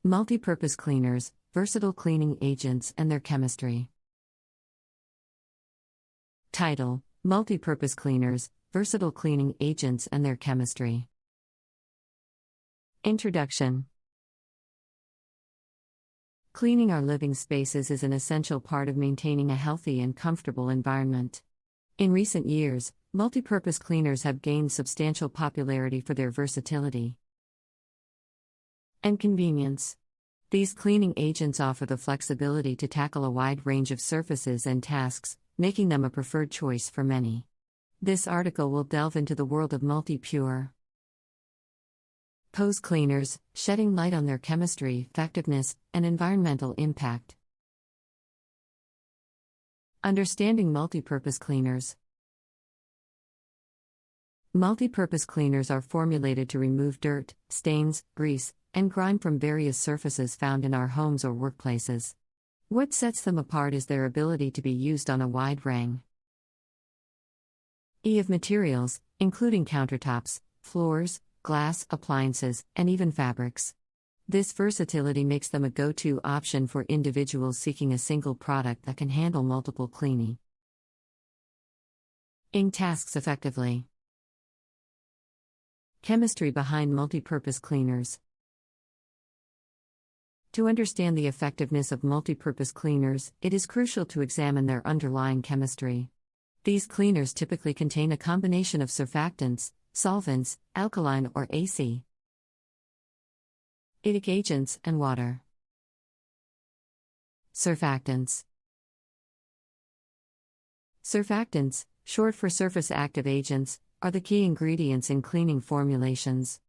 Multi-purpose cleaners, versatile cleaning agents and their chemistry. Title: Multi-purpose cleaners, versatile cleaning agents and their chemistry. Introduction. Cleaning our living spaces is an essential part of maintaining a healthy and comfortable environment. In recent years, multi-purpose cleaners have gained substantial popularity for their versatility and convenience. These cleaning agents offer the flexibility to tackle a wide range of surfaces and tasks, making them a preferred choice for many. This article will delve into the world of multi-pure pose cleaners, shedding light on their chemistry, effectiveness, and environmental impact. Understanding multi-purpose cleaners. Multi-purpose cleaners are formulated to remove dirt, stains, grease, and grime from various surfaces found in our homes or workplaces. What sets them apart is their ability to be used on a wide range of materials, including countertops, floors, glass, appliances, and even fabrics. This versatility makes them a go-to option for individuals seeking a single product that can handle multiple cleaning tasks effectively. Chemistry behind multi-purpose cleaners. To understand the effectiveness of multi-purpose cleaners, it is crucial to examine their underlying chemistry. These cleaners typically contain a combination of surfactants, solvents, alkaline or acidic agents, and water. Surfactants. Surfactants, short for surface active agents, are the key ingredients in cleaning formulations.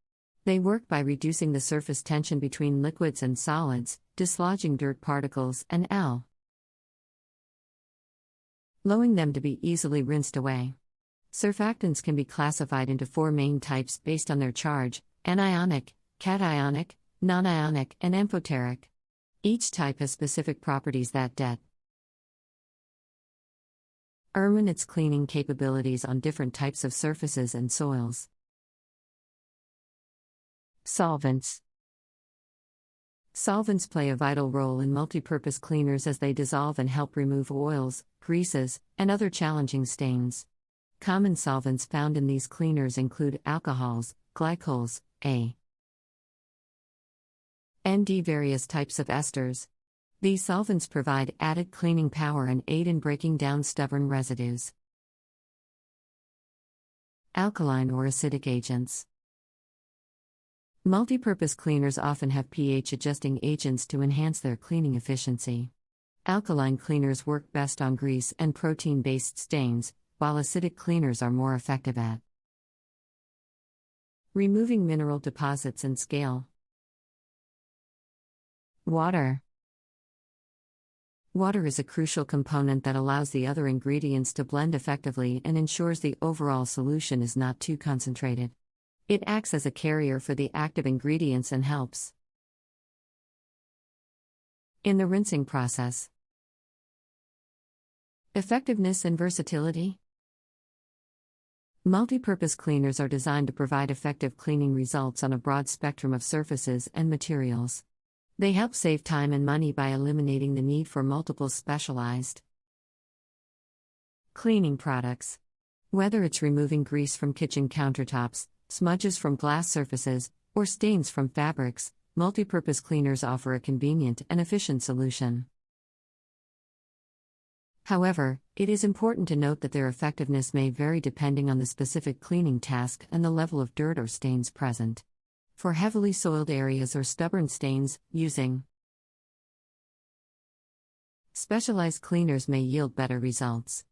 They work by reducing the surface tension between liquids and solids, dislodging dirt particles and allowing them to be easily rinsed away. Surfactants can be classified into four main types based on their charge: anionic, cationic, non-ionic, and amphoteric. Each type has specific properties that determine its cleaning capabilities on different types of surfaces and soils. Solvents. Solvents play a vital role in multi-purpose cleaners as they dissolve and help remove oils, greases, and other challenging stains. Common solvents found in these cleaners include alcohols, glycols, and various types of esters. These solvents provide added cleaning power and aid in breaking down stubborn residues. Alkaline or acidic agents. Multi-purpose cleaners often have pH-adjusting agents to enhance their cleaning efficiency. Alkaline cleaners work best on grease and protein-based stains, while acidic cleaners are more effective at removing mineral deposits and scale. Water. Water is a crucial component that allows the other ingredients to blend effectively and ensures the overall solution is not too concentrated. It acts as a carrier for the active ingredients and helps in the rinsing process. Effectiveness and versatility. Multi-purpose cleaners are designed to provide effective cleaning results on a broad spectrum of surfaces and materials. They help save time and money by eliminating the need for multiple specialized cleaning products. Whether it's removing grease from kitchen countertops, smudges from glass surfaces, or stains from fabrics, multi-purpose cleaners offer a convenient and efficient solution. However, it is important to note that their effectiveness may vary depending on the specific cleaning task and the level of dirt or stains present. For heavily soiled areas or stubborn stains, using specialized cleaners may yield better results.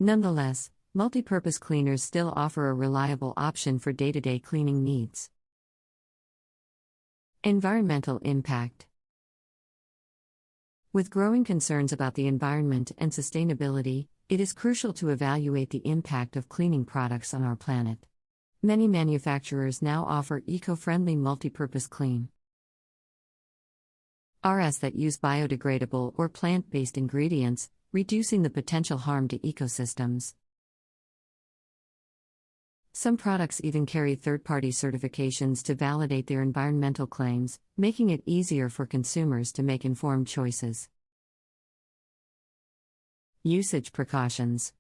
Nonetheless, multi-purpose cleaners still offer a reliable option for day-to-day cleaning needs. Environmental impact. With growing concerns about the environment and sustainability, it is crucial to evaluate the impact of cleaning products on our planet. Many manufacturers now offer eco-friendly multi-purpose cleaners that use biodegradable or plant-based ingredients, reducing the potential harm to ecosystems. Some products even carry third-party certifications to validate their environmental claims, making it easier for consumers to make informed choices. Usage precautions.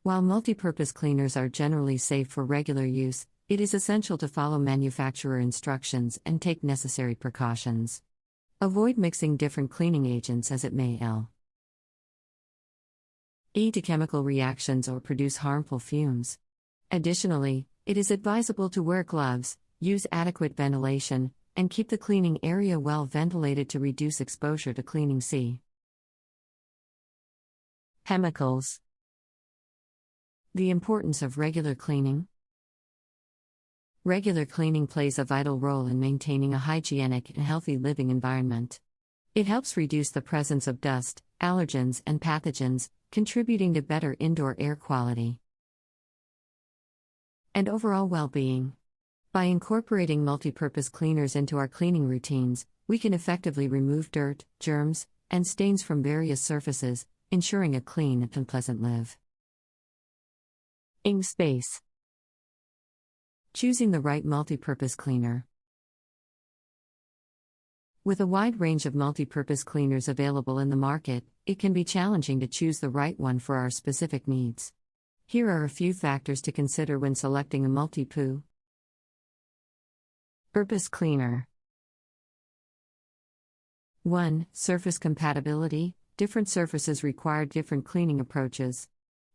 While multipurpose cleaners are generally safe for regular use, it is essential to follow manufacturer instructions and take necessary precautions. Avoid mixing different cleaning agents as it may lead to chemical reactions or produce harmful fumes. Additionally, it is advisable to wear gloves, use adequate ventilation, and keep the cleaning area well ventilated to reduce exposure to cleaning chemicals. The importance of regular cleaning. Regular cleaning plays a vital role in maintaining a hygienic and healthy living environment. It helps reduce the presence of dust, allergens, and pathogens, contributing to better indoor air quality and overall well-being. By incorporating multipurpose cleaners into our cleaning routines, we can effectively remove dirt, germs, and stains from various surfaces, ensuring a clean and pleasant living space. Choosing the right multipurpose cleaner. With a wide range of multipurpose cleaners available in the market, it can be challenging to choose the right one for our specific needs. Here are a few factors to consider when selecting a multi-purpose cleaner. 1. Surface compatibility. Different surfaces require different cleaning approaches.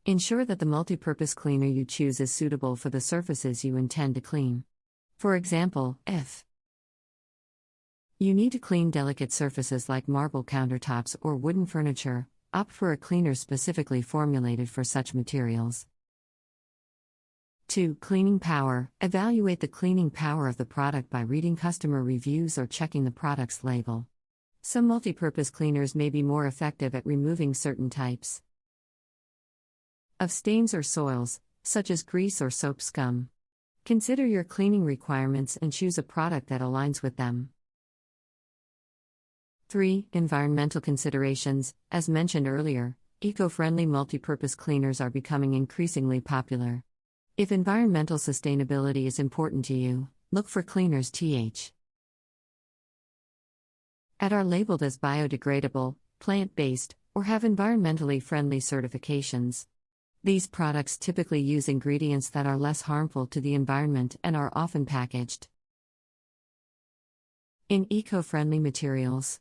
Ensure that the multipurpose cleaner you choose is suitable for the surfaces you intend to clean. For example, if you need to clean delicate surfaces like marble countertops or wooden furniture, opt for a cleaner specifically formulated for such materials. 2. Cleaning power. Evaluate the cleaning power of the product by reading customer reviews or checking the product's label. Some multipurpose cleaners may be more effective at removing certain types of stains or soils, such as grease or soap scum. Consider your cleaning requirements and choose a product that aligns with them. 3. Environmental considerations. As mentioned earlier, eco-friendly multipurpose cleaners are becoming increasingly popular. If environmental sustainability is important to you, look for cleaners that are labeled as biodegradable, plant-based, or have environmentally friendly certifications. These products typically use ingredients that are less harmful to the environment and are often packaged in eco-friendly materials.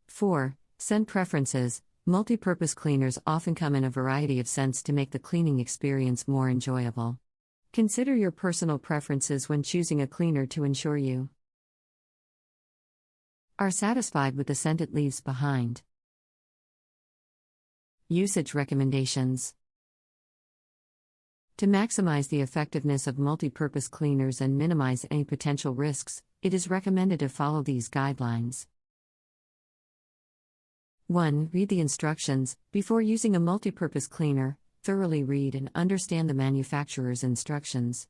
4. Scent preferences. Multipurpose cleaners often come in a variety of scents to make the cleaning experience more enjoyable. Consider your personal preferences when choosing a cleaner to ensure you are satisfied with the scent it leaves behind. Usage recommendations. To maximize the effectiveness of multipurpose cleaners and minimize any potential risks, it is recommended to follow these guidelines. 1. Read the instructions. Before using a multipurpose cleaner, thoroughly read and understand the manufacturer's instructions.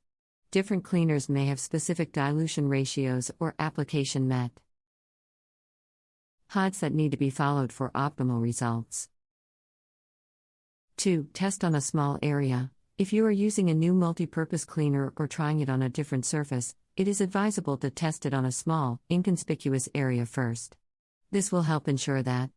Different cleaners may have specific dilution ratios or application methods that need to be followed for optimal results. 2. Test on a small area. If you are using a new multipurpose cleaner or trying it on a different surface, it is advisable to test it on a small, inconspicuous area first. This will help ensure that